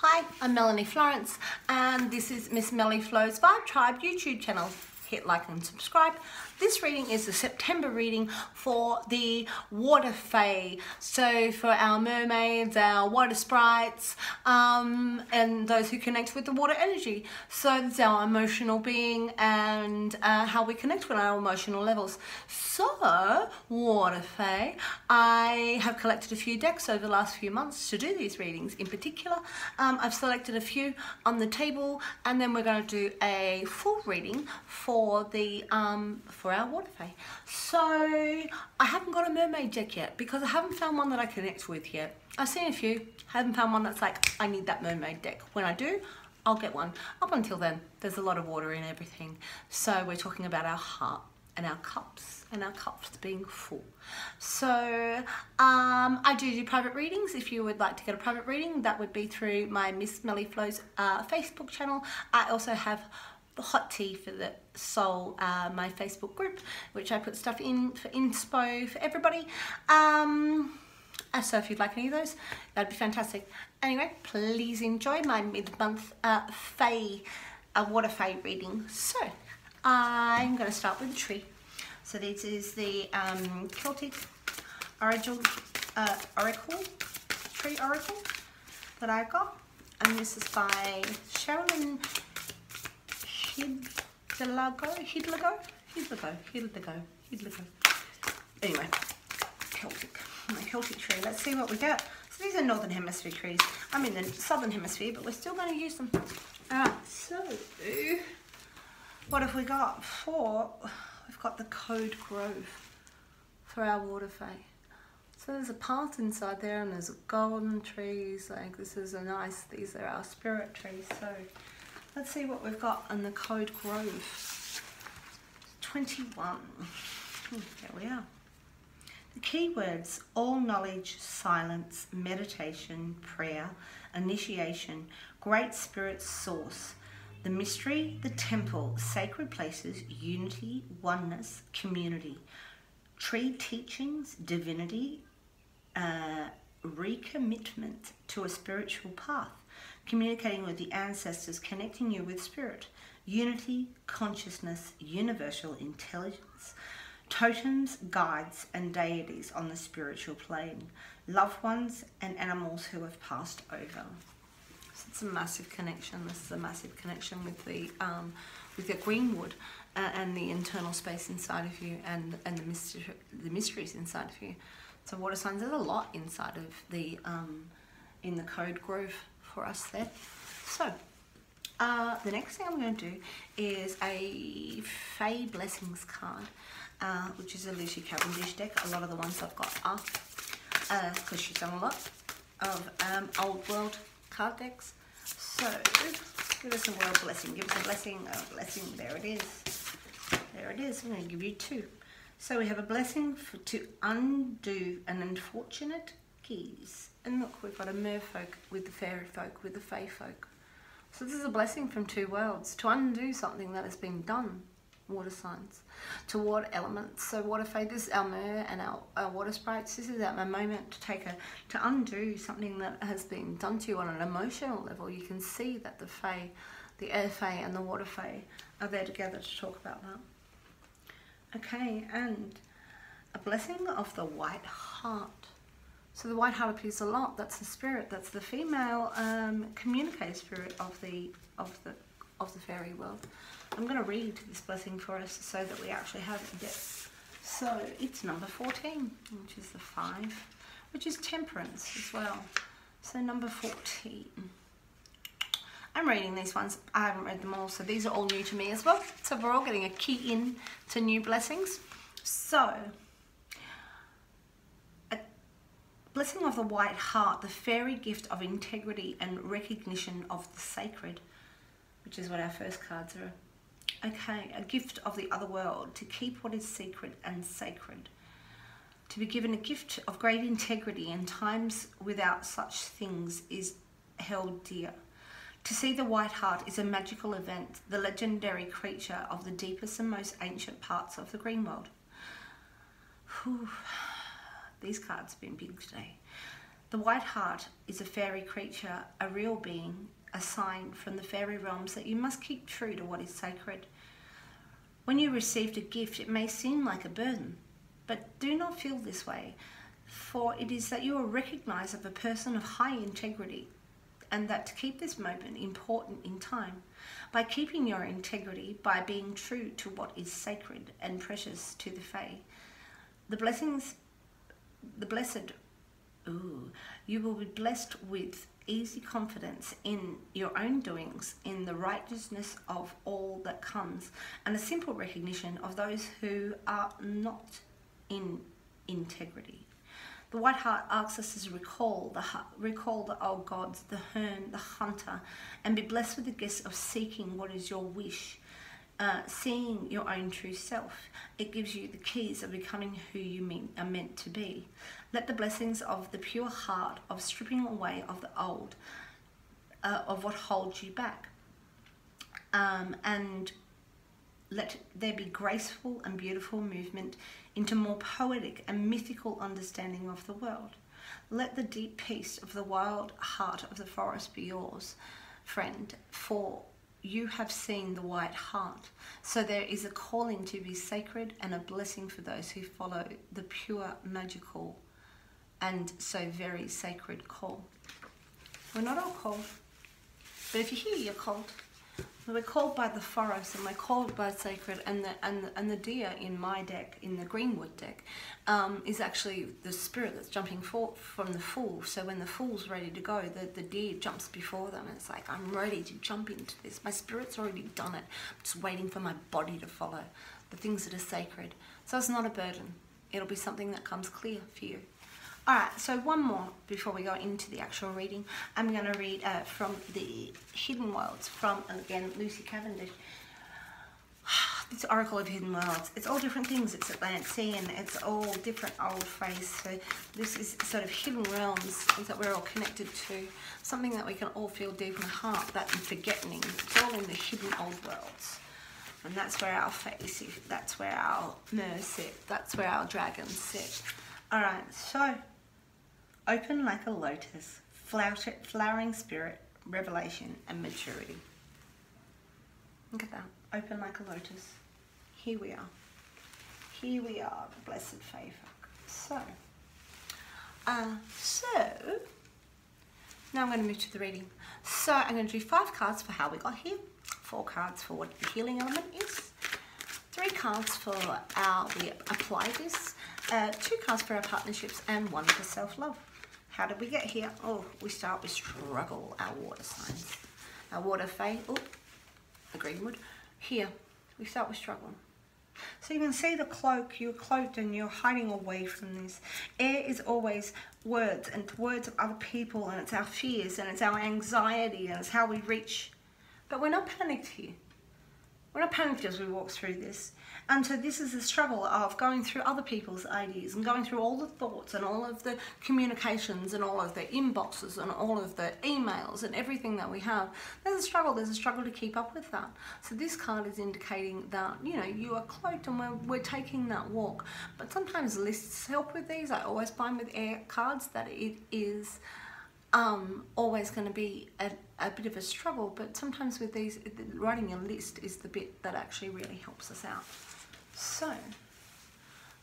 Hi, I'm Melanie Florence and this is Miss Melly Flow's Vibe Tribe YouTube channel. Hit like and subscribe. This reading is the September reading for the water fae. So for our mermaids, our water sprites, and those who connect with the water energy. So it's our emotional being and how we connect with our emotional levels. So, water fae, I have collected a few decks over the last few months to do these readings. In particular, I've selected a few on the table, and then we're going to do a full reading for the for our water fae. So I haven't got a mermaid deck yet because I haven't found one that I connect with yet. I've seen a few, haven't found one that's like, I need that mermaid deck. When I do, I'll get one. Up until then, there's a lot of water in everything. So we're talking about our heart and our cups being full. So I do private readings. If you would like to get a private reading, that would be through my Miss Melly Flows Facebook channel. I also have the hot tea for the soul, my Facebook group, which I put stuff in for inspo for everybody. So if you'd like any of those, that'd be fantastic. Anyway, please enjoy my mid-month water fae reading. So I'm going to start with the tree. So this is the Celtic Oracle tree oracle that I got, and this is by Sherilyn Hidlego. Anyway, my Celtic tree. Let's see what we get. So these are Northern Hemisphere trees. I'm in the Southern Hemisphere, but we're still going to use them. Alright, so what have we got? We've got the Code Grove for our water fae. So there's a path inside there, and there's golden trees. Like, this is a nice, these are our spirit trees. So let's see what we've got in the Code Grove. 21. There we are. The keywords: all knowledge, silence, meditation, prayer, initiation, great spirit source, the mystery, the temple, sacred places, unity, oneness, community, tree teachings, divinity, recommitment to a spiritual path, communicating with the ancestors, connecting you with spirit, unity, consciousness, universal intelligence, totems, guides and deities on the spiritual plane, loved ones and animals who have passed over. So it's a massive connection. This is a massive connection with the greenwood and the internal space inside of you, and the mysteries inside of you. So water signs, there's a lot inside of the in the Code Grove for us there. So the next thing I'm going to do is a Fae Blessings card, which is a Lucy Cavendish deck. A lot of the ones I've got are, because she's done a lot of old world card decks. So give us a world blessing. Give us a blessing. A blessing. There it is. There it is. I'm going to give you two. So we have a blessing to undo an unfortunate keys. And look, we've got a merfolk with the fairy folk, with the fae folk. So this is a blessing from two worlds, to undo something that has been done. Water signs, to water elements. So water fae, this is our mer and our water sprites. This is our moment to undo something that has been done to you on an emotional level. You can see that the fae, the air fae and the water fae are there together to talk about that. Okay, and a blessing of the white heart. So the white heart appears a lot. That's the spirit. That's the female communicator spirit of the fairy world. I'm going to read this blessing for us so that we actually have it. So it's number 14, which is the 5, which is temperance as well. So number 14. I'm reading these ones. I haven't read them all, so these are all new to me as well. So we're all getting a key in to new blessings. So, a blessing of the white heart, the fairy gift of integrity and recognition of the sacred, which is what our first cards are. Okay, a gift of the other world, to keep what is secret and sacred. To be given a gift of great integrity in times without such things is held dear. To see the white heart is a magical event, the legendary creature of the deepest and most ancient parts of the green world. Whew. These cards have been big today. The white hart is a fairy creature, a real being, a sign from the fairy realms that you must keep true to what is sacred. When you received a gift, it may seem like a burden, but do not feel this way, for it is that you are recognized as a person of high integrity, and that to keep this moment important in time, by keeping your integrity, by being true to what is sacred and precious to the Fae, you will be blessed with easy confidence in your own doings, in the righteousness of all that comes, and a simple recognition of those who are not in integrity. The white hart asks us to recall the old gods, the hern, the hunter, and be blessed with the gift of seeking what is your wish, seeing your own true self. It gives you the keys of becoming who you are meant to be. Let the blessings of the pure heart, of stripping away of the old, of what holds you back, and let there be graceful and beautiful movement into more poetic and mythical understanding of the world. Let the deep peace of the wild heart of the forest be yours, friend, for you have seen the white hart. So there is a calling to be sacred and a blessing for those who follow the pure, magical, and so very sacred call. We're not all called, but if you hear you're called, we're called by the forest, and we're called by sacred, and the deer in my deck, in the Greenwood deck, is actually the spirit that's jumping forth from the fool. So when the fool's ready to go, the deer jumps before them, and it's like, I'm ready to jump into this. My spirit's already done it. I'm just waiting for my body to follow the things that are sacred. So it's not a burden. It'll be something that comes clear for you. Alright, so one more before we go into the actual reading. I'm going to read from the Hidden Worlds, from, again, Lucy Cavendish. This Oracle of Hidden Worlds. It's all different things. It's Atlantean, it's all different old phrase. So this is sort of hidden realms, things that we're all connected to. Something that we can all feel deep in the heart, that forgetting. It's all in the hidden old worlds. And that's where our fae sit, that's where our mer sit, that's where our dragons sit. Alright, so open like a lotus, flowering spirit, revelation and maturity. Look at that, open like a lotus. Here we are. Here we are, the blessed fae folk. So now I'm going to move to the reading. So I'm going to do 5 cards for how we got here, 4 cards for what the healing element is, 3 cards for how we apply this, 2 cards for our partnerships, and 1 for self-love. How did we get here? Oh, we start with struggle, our water signs. Our water fae, oh, the Greenwood. Here, we start with struggle. So you can see the cloak, you're cloaked and you're hiding away from this. Air is always words, and words of other people, and it's our fears, and it's our anxiety, and it's how we reach. But we're not panicked here. We're not panicked as we walk through this. And so this is the struggle of going through other people's ideas and going through all the thoughts and all of the communications and all of the inboxes and all of the emails and everything that we have. There's a struggle to keep up with that. So this card is indicating that, you know, you are cloaked and we're taking that walk. But sometimes lists help with these. I always find with air cards that it is always going to be a bit of a struggle, but sometimes with these, writing a list is the bit that actually really helps us out. So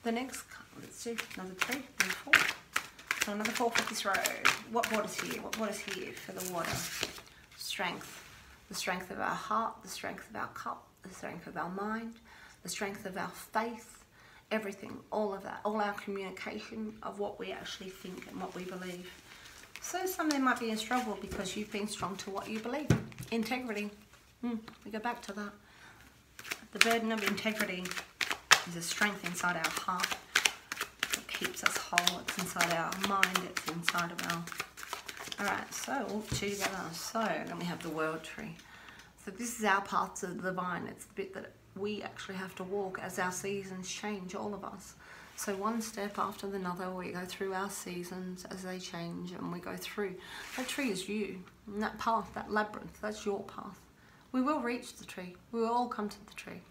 the next card, let's do another 3 and 4. So another 4 for this road. What water's here? What water's here for the water? Strength. The strength of our heart, the strength of our cup, the strength of our mind, the strength of our faith, everything, all of that, all our communication of what we actually think and what we believe. So some of them might be in struggle because you've been strong to what you believe. Integrity. We go back to that. The burden of integrity is a strength inside our heart that keeps us whole. It's inside our mind. It's inside of our... Alright, so all together. So then we have the world tree. So this is our path to the divine. It's the bit that we actually have to walk as our seasons change, all of us. So one step after another, we go through our seasons as they change, and we go through. That tree is you, and that path, that labyrinth, that's your path. We will reach the tree. We will all come to the tree.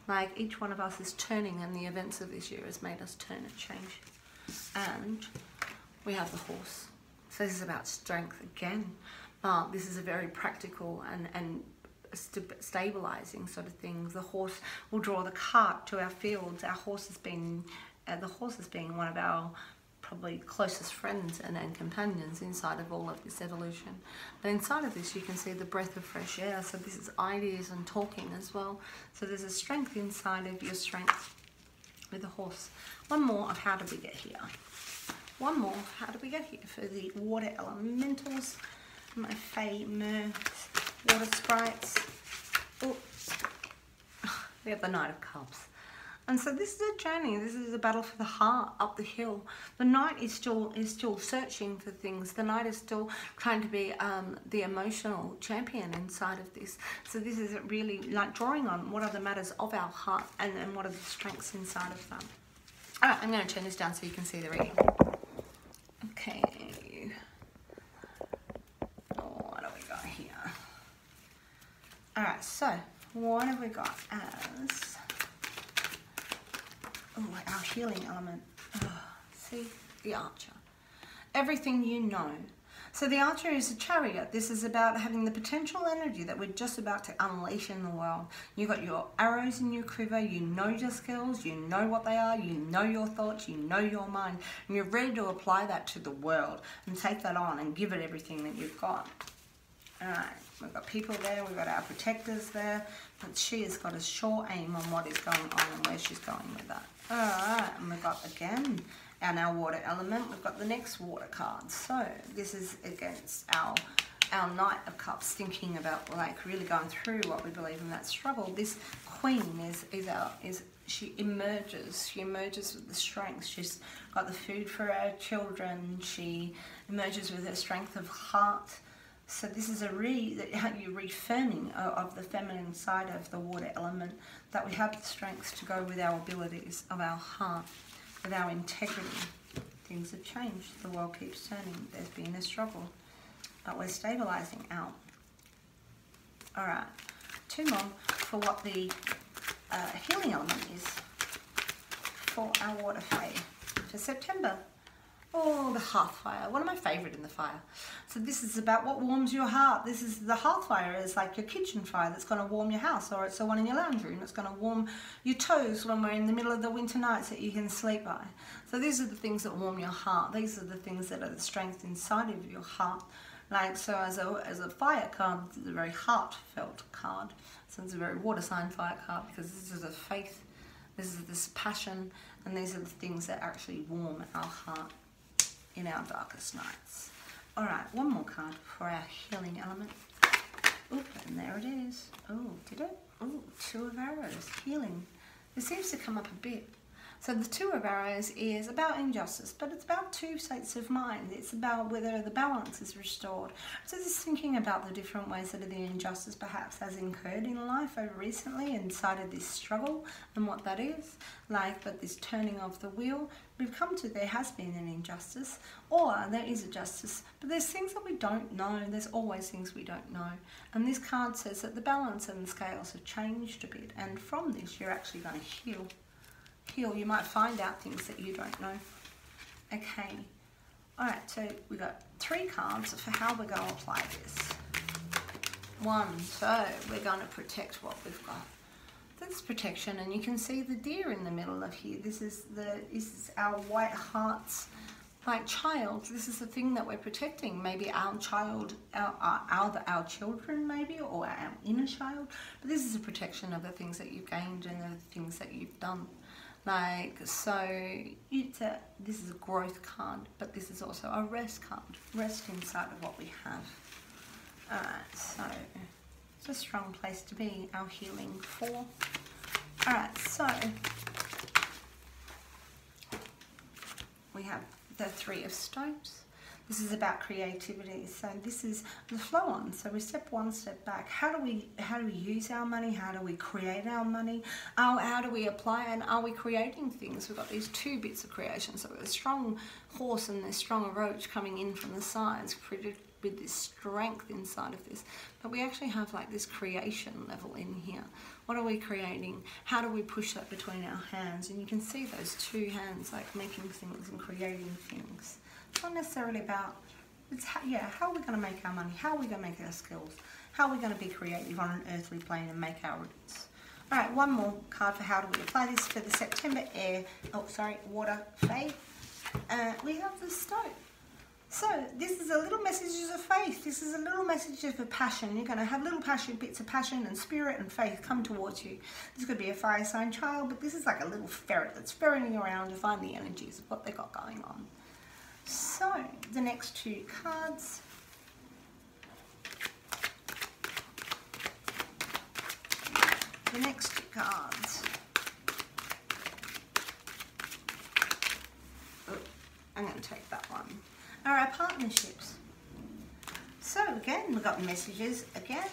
Like each one of us is turning, and the events of this year has made us turn and change. And we have the horse. So this is about strength again. This is a very practical and stabilizing sort of thing. The horse will draw the cart to our fields. Our horse has been, the horse is being one of our probably closest friends and companions inside of all of this evolution. But inside of this you can see the breath of fresh air. So this is ideas and talking as well. So there's a strength inside of your strength with the horse. One more of how did we get here. One more of how did we get here for the water elementals. My Fae Mirths, water sprites. Oh, we have the Knight of Cups. And so this is a journey. This is a battle for the heart up the hill. The Knight is still searching for things. The Knight is still trying to be the emotional champion inside of this. So this is really like drawing on what are the matters of our heart and what are the strengths inside of them. All right, I'm going to turn this down so you can see the reading. Okay. What do we got here? All right, so what have we got as... Oh, our healing element. Oh, see, the archer. Everything you know. So the archer is a chariot. This is about having the potential energy that we're just about to unleash in the world. You've got your arrows in your quiver. You know your skills. You know what they are. You know your thoughts. You know your mind. And you're ready to apply that to the world and take that on and give it everything that you've got. All right, we've got people there. We've got our protectors there. But she has got a sure aim on what is going on and where she's going with that. Alright, and we've got again our water element. We've got the next water card. So this is against our Knight of Cups, thinking about like really going through what we believe in that struggle. This queen she emerges with the strength. She's got the food for our children. She emerges with her strength of heart. So this is you're reaffirming of the feminine side of the water element, that we have the strength to go with our abilities of our heart, with our integrity. Things have changed. The world keeps turning. There's been a struggle, but we're stabilizing out. All right, two more for what the healing element is for our water fae for September. Oh, the hearth fire. One of my favourite in the fire. So this is about what warms your heart. This is the hearth fire is like your kitchen fire that's going to warm your house, or it's the one in your lounge room that's going to warm your toes when we're in the middle of the winter nights that you can sleep by. So these are the things that warm your heart. These are the things that are the strength inside of your heart. Like, so as a fire card, this is a very heartfelt card. So it's a very water sign fire card because this is a faith, this is this passion, and these are the things that actually warm our heart in our darkest nights. All right, one more card for our healing element. Oop, and there it is. Oh, did it? Oh, two of arrows, healing. It seems to come up a bit. So the two of arrows is about injustice, but it's about two states of mind. It's about whether the balance is restored. So just thinking about the different ways that the injustice perhaps has incurred in life over recently inside of this struggle and what that is. Like, but this turning of the wheel, we've come to there has been an injustice, or there is a justice, but there's things that we don't know. There's always things we don't know. And this card says that the balance and the scales have changed a bit, and from this you're actually going to heal. You might find out things that you don't know. Okay. Alright, so we've got three cards for how we're going to apply this. One, so we're going to protect what we've got. That's protection, and you can see the deer in the middle of here. This is our white heart's like child. This is the thing that we're protecting. Maybe our child, our children maybe, or our inner child. But this is a protection of the things that you've gained and the things that you've done. Like, so this is a growth card, but this is also a rest card. Rest inside of what we have. Alright, so it's a strong place to be, our healing 4. Alright, so we have the 3 of Stones. This is about creativity. So this is the flow on. So we step one step back. How do we use our money? How do we create our money? How do we apply, and are we creating things? We've got these 2 bits of creation. So a strong horse and this strong roach coming in from the sides with this strength inside of this. But we actually have like this creation level in here. What are we creating? How do we push that between our hands? And you can see those 2 hands like making things and creating things. It's not necessarily about It's how are we going to make our money? How are we going to make our skills? How are we going to be creative on an earthly plane and make our roots? All right, one more card for how do we apply this for the September water fade. We have the Stoat. So this is a little messages of faith. This is a little message of passion. You're going to have little passion, bits of passion and spirit and faith come towards you. This could be a fire sign child, but this is like a little ferret that's ferreting around to find the energies of what they got going on. So the next two cards. The next two cards. Oh, I'm going to take that one. Are our partnerships. So again, we've got messages. Again,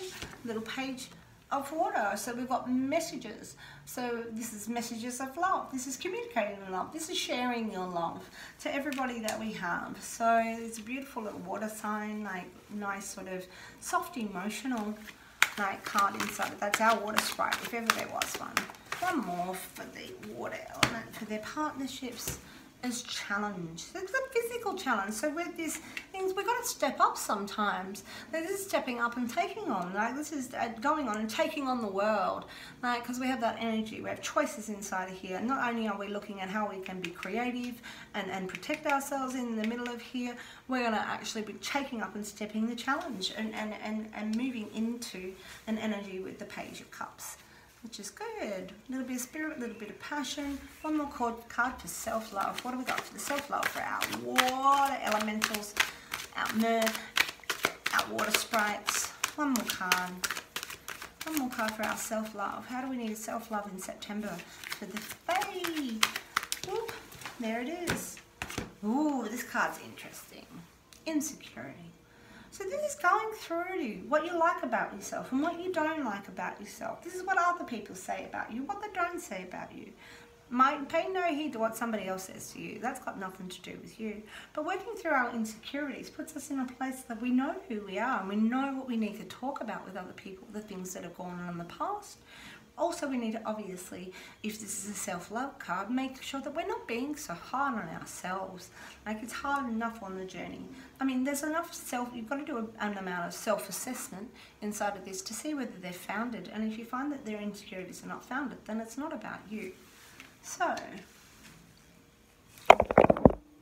little page of water. So we've got messages. So this is messages of love. This is communicating love. This is sharing your love to everybody that we have. So it's a beautiful little water sign, like nice sort of soft emotional like card inside it. That's our water sprite, if ever there was one. One more for the water element, for their partnerships as challenge. It's a physical challenge. So with these things, we've got to step up sometimes. This is stepping up and taking on. Like this is going on and taking on the world. Like because we have that energy. We have choices inside of here. Not only are we looking at how we can be creative and protect ourselves in the middle of here, we're going to actually be taking up and stepping the challenge and moving into an energy with the Page of Cups, which is good. A little bit of spirit, a little bit of passion. One more card for self-love. What do we got for the self-love for our water elementals, our water sprites? One more card. One more card for our self-love. How do we need self-love in September for the fade? Oop, there it is. Ooh, this card's interesting. Insecurity. So this is going through what you like about yourself and what you don't like about yourself. This is what other people say about you, what they don't say about you. Pay no heed to what somebody else says to you. That's got nothing to do with you. But working through our insecurities puts us in a place that we know who we are and we know what we need to talk about with other people, the things that have gone on in the past. Also, we need to obviously, if this is a self-love card, make sure that we're not being so hard on ourselves. Like it's hard enough on the journey. I mean, there's enough you've got to do an amount of self-assessment inside of this to see whether they're founded. And if you find that their insecurities are not founded, then it's not about you. So,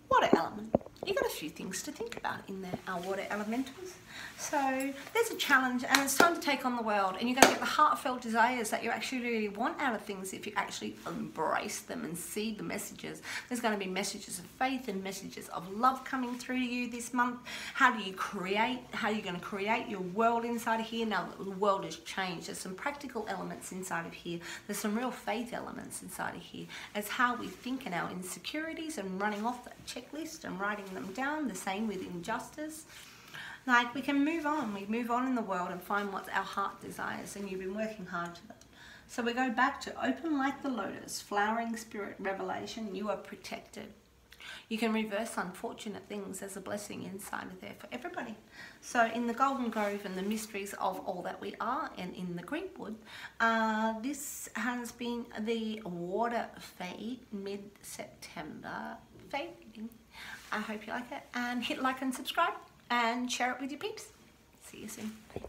water element. You've got a few things to think about in there, our water elementals. So there's a challenge and it's time to take on the world and you're going to get the heartfelt desires that you actually really want out of things if you actually embrace them and see the messages. There's going to be messages of faith and messages of love coming through to you this month. How are you going to create your world inside of here? Now the world has changed. There's some practical elements inside of here. There's some real faith elements inside of here. It's how we think and our insecurities and running off that checklist and writing them down. The same with injustice. Like we can move on. We move on in the world and find what our heart desires, and you've been working hard to that. So we go back to open like the lotus, flowering spirit revelation. You are protected. You can reverse unfortunate things as a blessing inside of there for everybody. So in the Golden Grove and the mysteries of all that we are, and in the Greenwood, this has been the water fade mid-September fading. I hope you like it, and hit like and subscribe and share it with your peeps. See you soon. Bye.